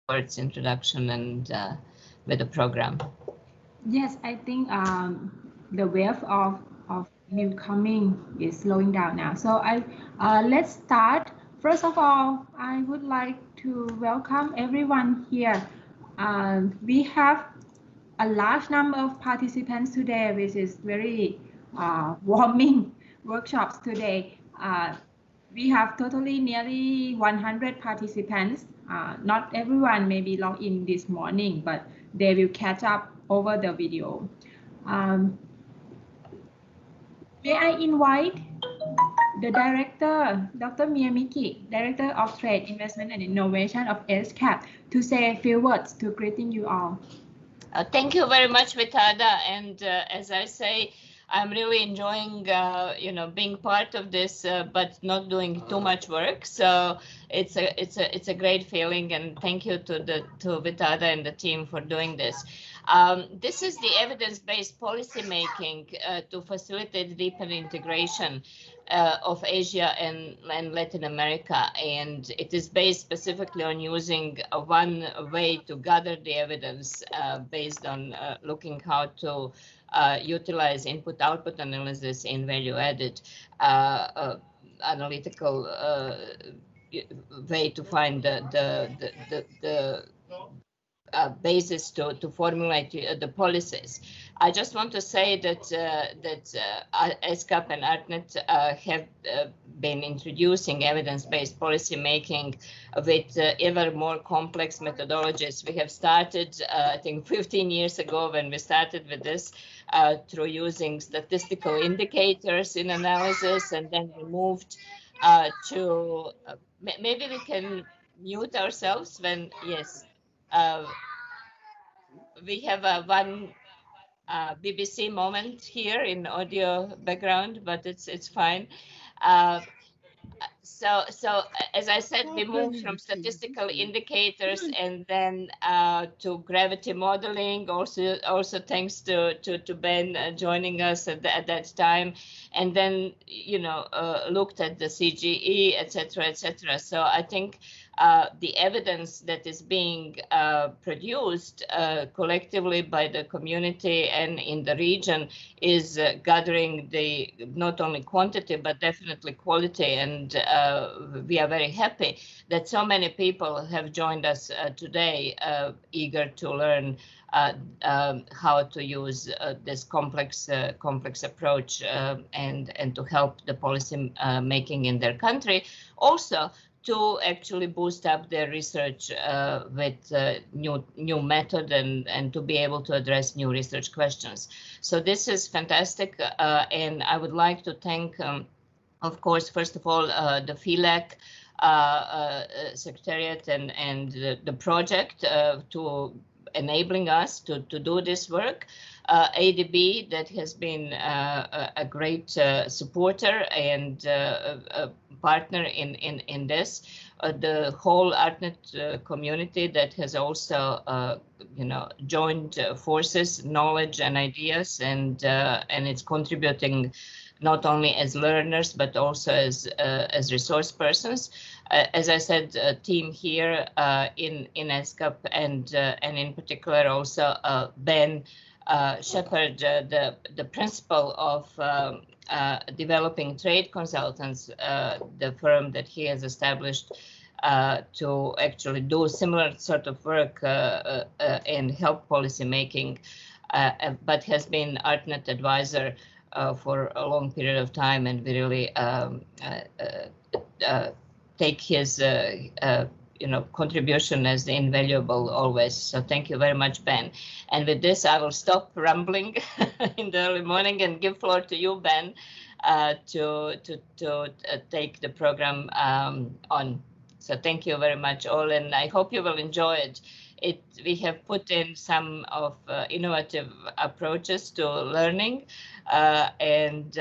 towards introduction and with the program. Yes, I think the wave of new coming is slowing down now. So let's start. First of all, I would like to welcome everyone here. We have a large number of participants today, which is very warming workshops today. We have totally nearly 100 participants. Not everyone may be logged in this morning, but they will catch up over the video. May I invite the director, Dr. Miyamiki, Director of Trade, Investment and Innovation of ESCAP, to say a few words to greeting you all. Thank you very much, Vitada. And as I say, I'm really enjoying, being part of this, but not doing too much work. So it's a great feeling, and thank you to Vitada and the team for doing this. This is the evidence-based policy making to facilitate deeper integration of Asia and Latin America, and it is based specifically on using one way to gather the evidence based on looking how to utilize input-output analysis in value-added analytical way to find the basis to formulate the policies. I just want to say that ESCAP and ARTNET have been introducing evidence-based policy making with ever more complex methodologies. We have started, I think, 15 years ago when we started with this through using statistical indicators in analysis, and then we moved to maybe we can mute ourselves when yes. We have one BBC moment here in audio background, but it's fine. So as I said, we moved from statistical indicators and then to gravity modeling. Also thanks to Ben joining us at that time, and then looked at the CGE, etc. So I think the evidence that is being produced collectively by the community and in the region is gathering the not only quantity but definitely quality, and we are very happy that so many people have joined us today, eager to learn how to use this complex approach and to help the policy making in their country. Also, to actually boost up their research with new method and to be able to address new research questions. So this is fantastic, and I would like to thank, of course, first of all, the FEALAC Secretariat and the project to enabling us to do this work. ADB, that has been a great supporter and a partner in this. The whole ARTNET community that has also, joined forces, knowledge and ideas, and it's contributing not only as learners but also as resource persons. As I said, a team here in ESCAP and in particular also Ben Shepherd, the principal of developing trade consultants, the firm that he has established to actually do similar sort of work and help policy making, but has been ARTNET advisor for a long period of time, and we really take his contribution as invaluable always. So thank you very much, Ben. And with this, I will stop rambling in the early morning and give floor to you, Ben, to take the program on. So thank you very much all, and I hope you will enjoy it. We have put in some of innovative approaches to learning, and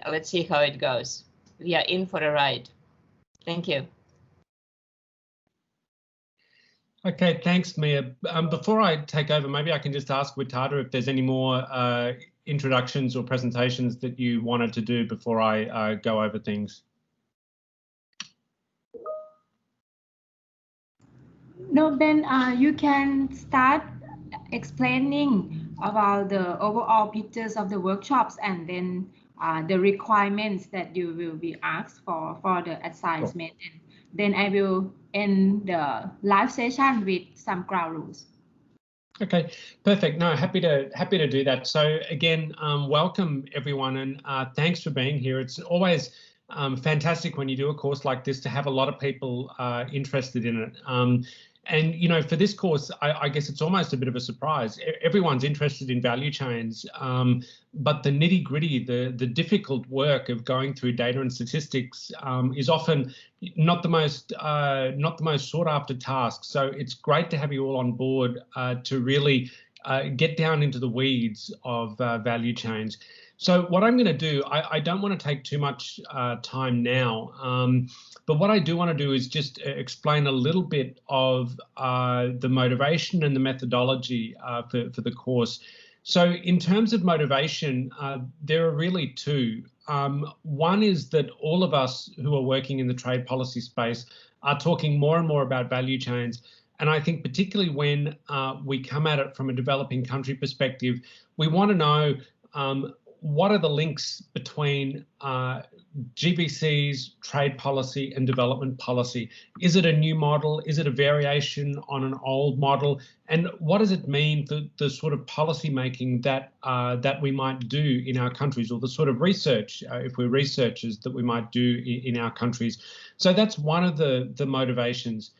let's see how it goes. We are in for a ride. Thank you. Okay, thanks, Mia. Before I take over, maybe I can just ask Vitada if there's any more introductions or presentations that you wanted to do before I go over things. No, then you can start explaining about the overall pictures of the workshops and then the requirements that you will be asked for the assignment. And then I will end the live session with some ground rules. Okay, perfect. No, happy to do that. So again, welcome everyone, and thanks for being here. It's always fantastic when you do a course like this to have a lot of people interested in it. And you know, for this course, I guess it's almost a bit of a surprise. Everyone's interested in value chains, but the nitty-gritty, the difficult work of going through data and statistics is often not the most sought after task. So it's great to have you all on board to really get down into the weeds of value chains. So what I'm going to do, I don't want to take too much time now, but what I do want to do is just explain a little bit of the motivation and the methodology for the course. So in terms of motivation, there are really two. One is that all of us who are working in the trade policy space are talking more and more about value chains. And I think particularly when we come at it from a developing country perspective, we want to know what are the links between GBCs, trade policy and development policy? Is it a new model? Is it a variation on an old model? And what does it mean for the sort of policy making that that we might do in our countries, or the sort of research, if we're researchers, that we might do in our countries? So that's one of the motivations.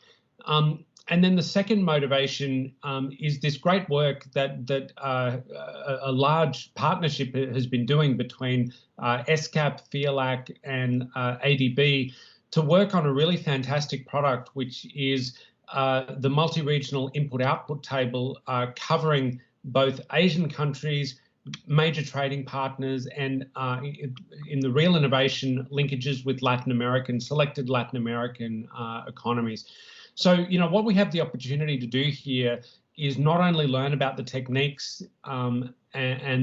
And then the second motivation is this great work that a large partnership has been doing between ESCAP, FEALAC and ADB to work on a really fantastic product, which is the multi-regional input-output table covering both Asian countries, major trading partners, and in the real innovation linkages with selected Latin American economies. So, you know, what we have the opportunity to do here is not only learn about the techniques and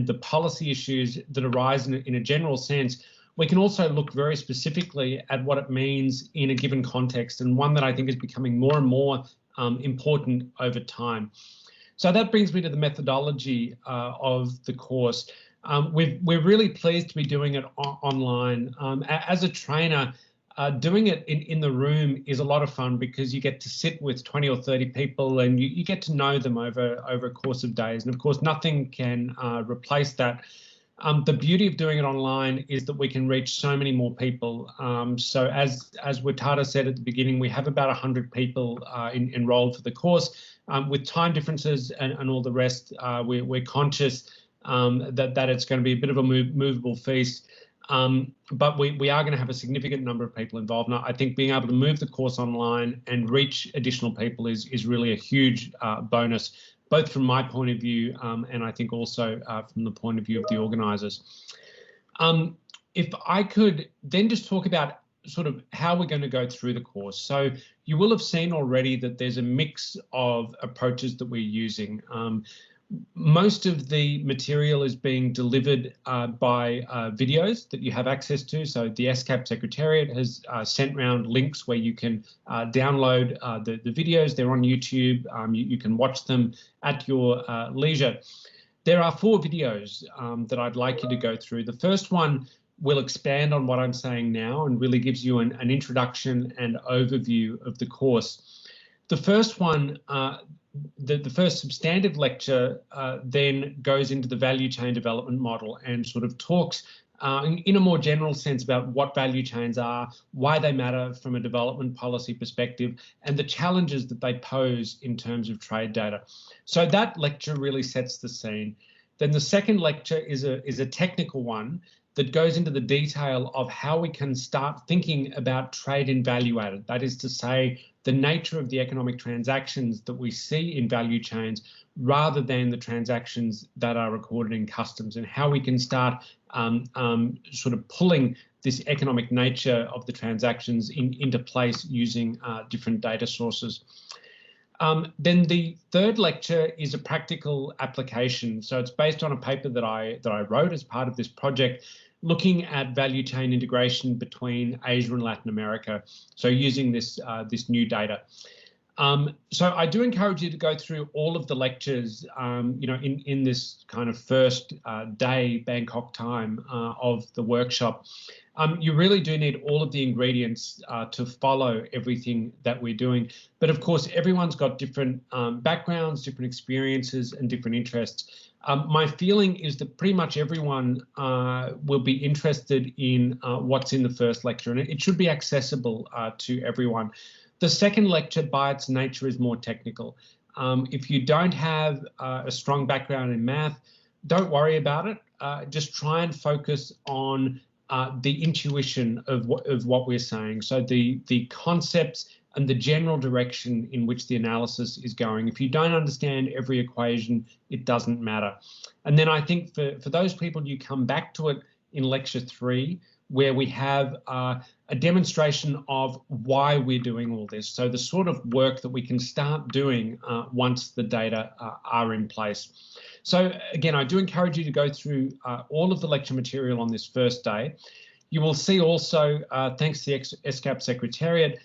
the policy issues that arise in a general sense, we can also look very specifically at what it means in a given context, and one that I think is becoming more and more important over time. So that brings me to the methodology of the course. We're really pleased to be doing it online. As a trainer, doing it in the room is a lot of fun because you get to sit with 20 or 30 people and you get to know them over a course of days. And of course, nothing can replace that. The beauty of doing it online is that we can reach so many more people. So as Watada said at the beginning, we have about 100 people enrolled for the course. With time differences and all the rest, we're conscious that it's going to be a bit of a movable feast. But we are going to have a significant number of people involved. Now, I think being able to move the course online and reach additional people is really a huge bonus, both from my point of view and I think also from the point of view of the organisers. If I could then just talk about sort of how we're going to go through the course. So you will have seen already that there's a mix of approaches that we're using. Most of the material is being delivered by videos that you have access to. So the ESCAP Secretariat has sent round links where you can download the videos. They're on YouTube. You can watch them at your leisure. There are 4 videos that I'd like you to go through. The first one will expand on what I'm saying now and really gives you an introduction and overview of the course. The first one, the first substantive lecture then goes into the value chain development model and sort of talks in a more general sense about what value chains are, why they matter from a development policy perspective, and the challenges that they pose in terms of trade data. So that lecture really sets the scene. Then the second lecture is a technical one that goes into the detail of how we can start thinking about trade in value added. That is to say, the nature of the economic transactions that we see in value chains rather than the transactions that are recorded in customs, and how we can start sort of pulling this economic nature of the transactions into place using different data sources. Then the third lecture is a practical application. So it's based on a paper that I wrote as part of this project, looking at value chain integration between Asia and Latin America. So using this new data. So I do encourage you to go through all of the lectures, you know, in this kind of first day Bangkok time of the workshop. You really do need all of the ingredients to follow everything that we're doing. But of course, everyone's got different backgrounds, different experiences, and different interests. My feeling is that pretty much everyone will be interested in what's in the first lecture, and it should be accessible to everyone. The second lecture, by its nature, is more technical. If you don't have a strong background in math, don't worry about it. Just try and focus on the intuition of what we're saying. So the concepts and the general direction in which the analysis is going. If you don't understand every equation, it doesn't matter. And then I think for those people, you come back to it in lecture 3, where we have a demonstration of why we're doing all this. So the sort of work that we can start doing once the data are in place. So again, I do encourage you to go through all of the lecture material on this first day. You will see also, thanks to the ESCAP Secretariat,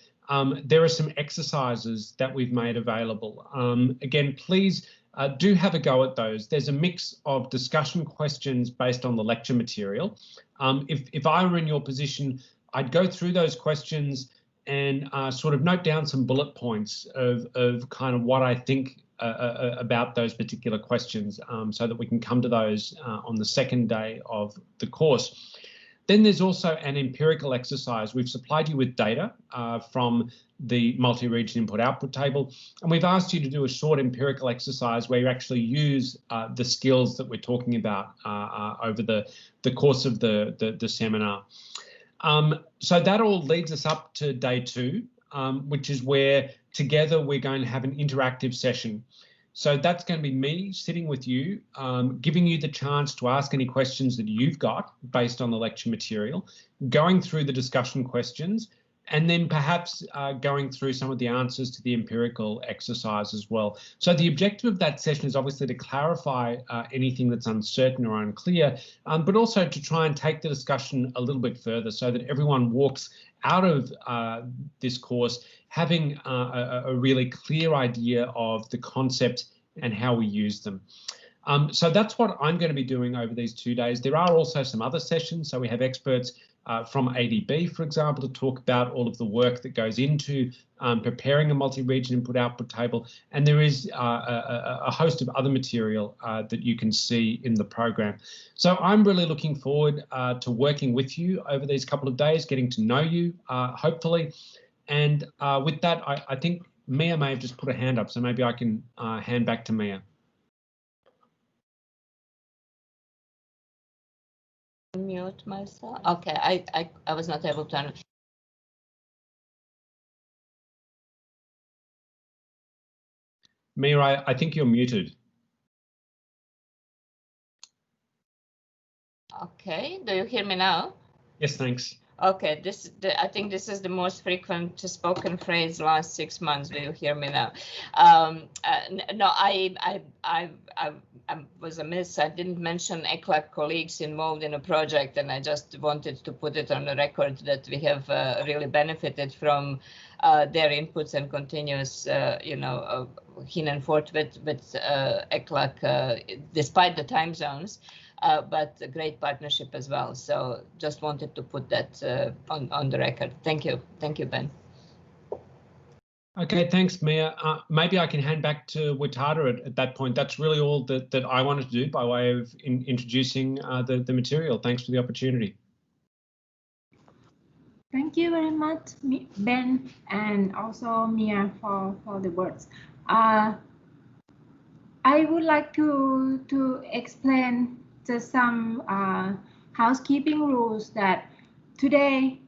there are some exercises that we've made available. Again, please do have a go at those. There's a mix of discussion questions based on the lecture material. If I were in your position, I'd go through those questions and sort of note down some bullet points of kind of what I think about those particular questions, so that we can come to those on the second day of the course. Then there's also an empirical exercise. We've supplied you with data from the multi-region input-output table, and we've asked you to do a short empirical exercise where you actually use the skills that we're talking about over the course of the seminar. So that all leads us up to day 2, which is where together we're going to have an interactive session. So that's going to be me sitting with you, giving you the chance to ask any questions that you've got based on the lecture material, going through the discussion questions, and then perhaps going through some of the answers to the empirical exercise as well. So the objective of that session is obviously to clarify anything that's uncertain or unclear, but also to try and take the discussion a little bit further so that everyone walks out of this course having a really clear idea of the concept and how we use them. So that's what I'm going to be doing over these 2 days. There are also some other sessions. So we have experts from ADB, for example, to talk about all of the work that goes into preparing a multi-region input-output table. And there is a host of other material that you can see in the program. So I'm really looking forward to working with you over these couple of days, getting to know you, hopefully. And with that, I think Mia may have just put a hand up, so maybe I can hand back to Mia. Mute myself. Okay, I was not able to. Mia, I think you're muted. Okay, do you hear me now? Yes, thanks. Okay, I think this is the most frequent spoken phrase last 6 months. Do you hear me now? No, I was amiss. I didn't mention ECLAC colleagues involved in a project, and I just wanted to put it on the record that we have really benefited from their inputs and continuous, hin and forth with ECLAC, despite the time zones. But a great partnership as well. So just wanted to put that on the record. Thank you. Thank you, Ben. Okay, thanks, Mia. Maybe I can hand back to Watada at that point. That's really all that I wanted to do by way of introducing the material. Thanks for the opportunity. Thank you very much, Ben, and also Mia for the words. I would like to explain just some housekeeping rules that today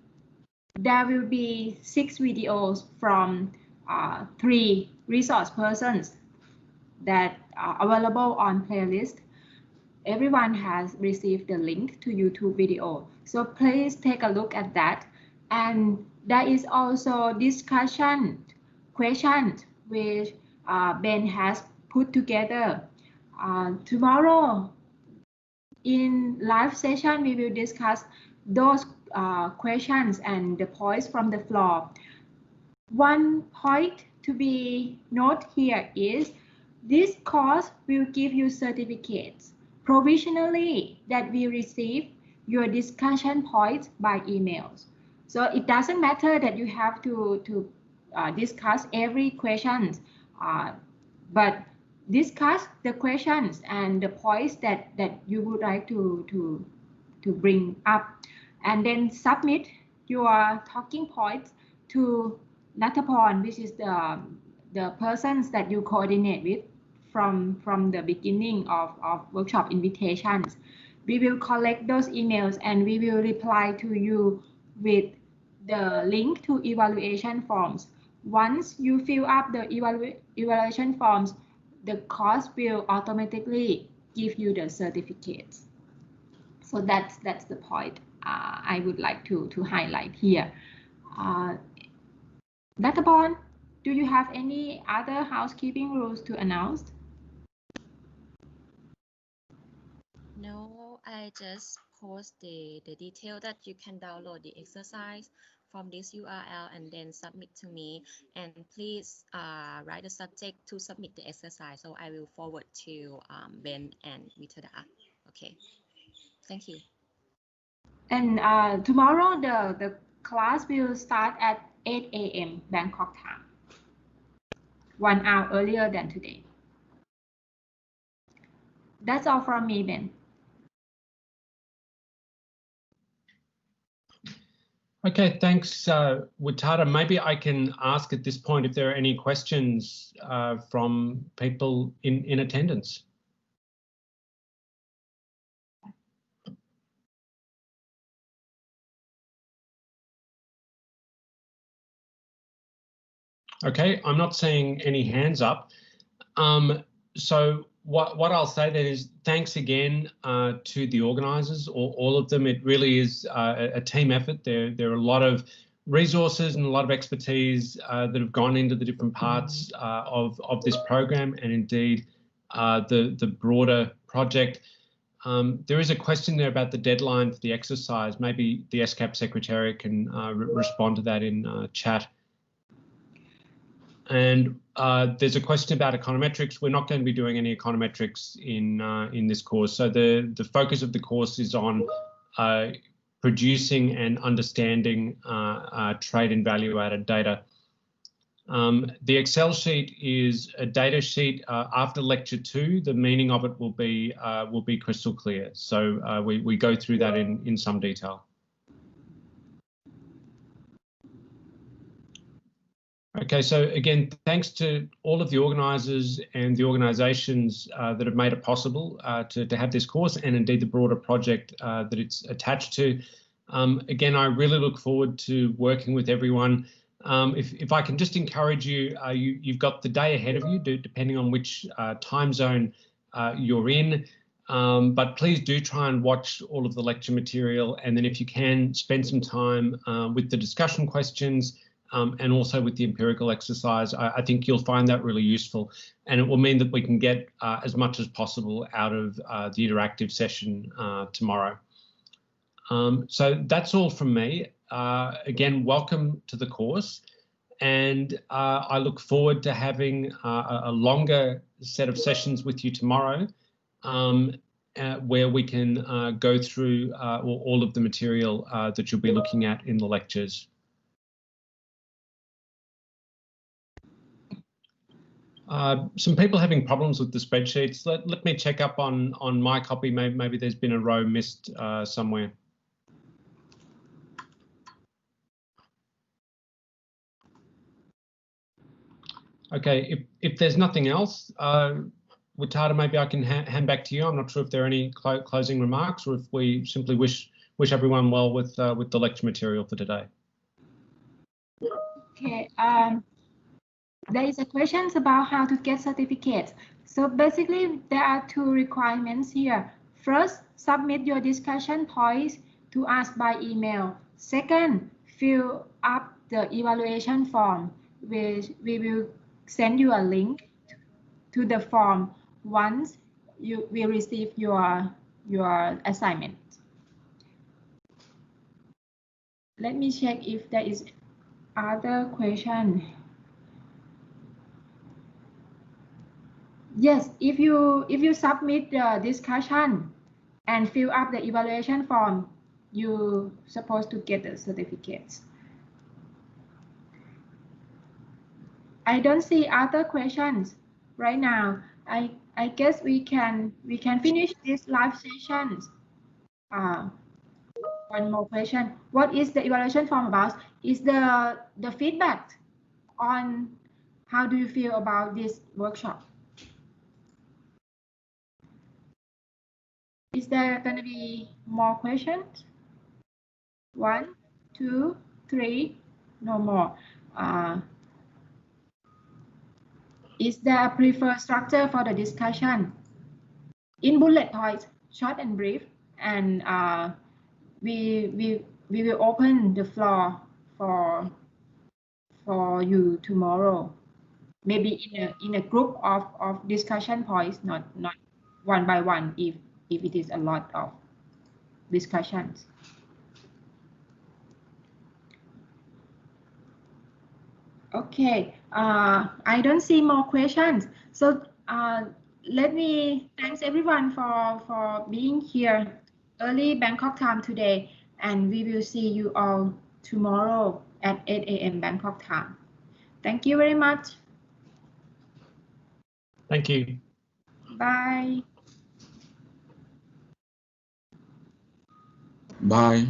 there will be 6 videos from 3 resource persons that are available on playlist. Everyone has received the link to YouTube video, so please take a look at that. And there is also discussion questions which Ben has put together. Tomorrow in live session, we will discuss those questions and the points from the floor. One point to be noted here is this course will give you certificates provisionally that we receive your discussion points by emails. So it doesn't matter that you have to discuss every question, but discuss the questions and the points that you would like to bring up, and then submit your talking points to Natapon, which is the persons that you coordinate with from the beginning of workshop invitations. We will collect those emails and we will reply to you with the link to evaluation forms. Once you fill up the evaluation forms, the course will automatically give you the certificates. So that's the point I would like to highlight here. Natapon, do you have any other housekeeping rules to announce? No, I just post the detail that you can download the exercise from this URL and then submit to me. And please write the subject to submit the exercise. So I will forward to Ben and Vitada. Okay, thank you. And tomorrow the class will start at 8 a.m. Bangkok time, 1 hour earlier than today. That's all from me, Ben. Okay, thanks, Vitada. Maybe I can ask at this point if there are any questions from people in attendance. Okay, I'm not seeing any hands up. So what I'll say then is thanks again to the organisers, all of them. It really is a team effort. There are a lot of resources and a lot of expertise that have gone into the different parts of this program, and indeed the broader project. There is a question there about the deadline for the exercise. Maybe the ESCAP Secretariat can respond to that in chat. And there's a question about econometrics. We're not going to be doing any econometrics in this course. So the focus of the course is on producing and understanding trade and value-added data. The Excel sheet is a data sheet. After lecture 2, the meaning of it will be crystal clear. So we go through that in some detail. Okay, so again, thanks to all of the organisers and the organisations that have made it possible to have this course, and indeed the broader project that it's attached to. Again, I really look forward to working with everyone. If I can just encourage you, you've got the day ahead of you, depending on which time zone you're in. But please do try and watch all of the lecture material, and then if you can, spend some time with the discussion questions. And also with the empirical exercise. I think you'll find that really useful, and it will mean that we can get as much as possible out of the interactive session tomorrow. So that's all from me. Again, welcome to the course, and I look forward to having a longer set of sessions with you tomorrow, where we can go through all of the material that you'll be looking at in the lectures. Some people having problems with the spreadsheets. Let me check up on my copy. Maybe there's been a row missed somewhere. Okay, if there's nothing else, Vitada, maybe I can hand back to you. I'm not sure if there are any closing remarks, or if we simply wish everyone well with the lecture material for today. Okay. There is a question about how to get certificates. So basically, there are 2 requirements here. First, submit your discussion points to us by email. Second, fill up the evaluation form, which we will send you a link to the form once we receive your assignment. Let me check if there is other question. Yes, if you submit the discussion and fill up the evaluation form, you're supposed to get the certificates. I don't see other questions right now. I guess we can finish this live sessions. One more question. What is the evaluation form about? Is the feedback on how do you feel about this workshop? Is there going to be more questions? 1, 2, 3, no more. Is there a preferred structure for the discussion? In bullet points, short and brief, and we will open the floor for you tomorrow. Maybe in a group of discussion points, not one by one if it is a lot of discussions. Okay, I don't see more questions. So let me thanks everyone for being here early Bangkok time today, and we will see you all tomorrow at 8 a.m. Bangkok time. Thank you very much. Thank you. Bye. Bye.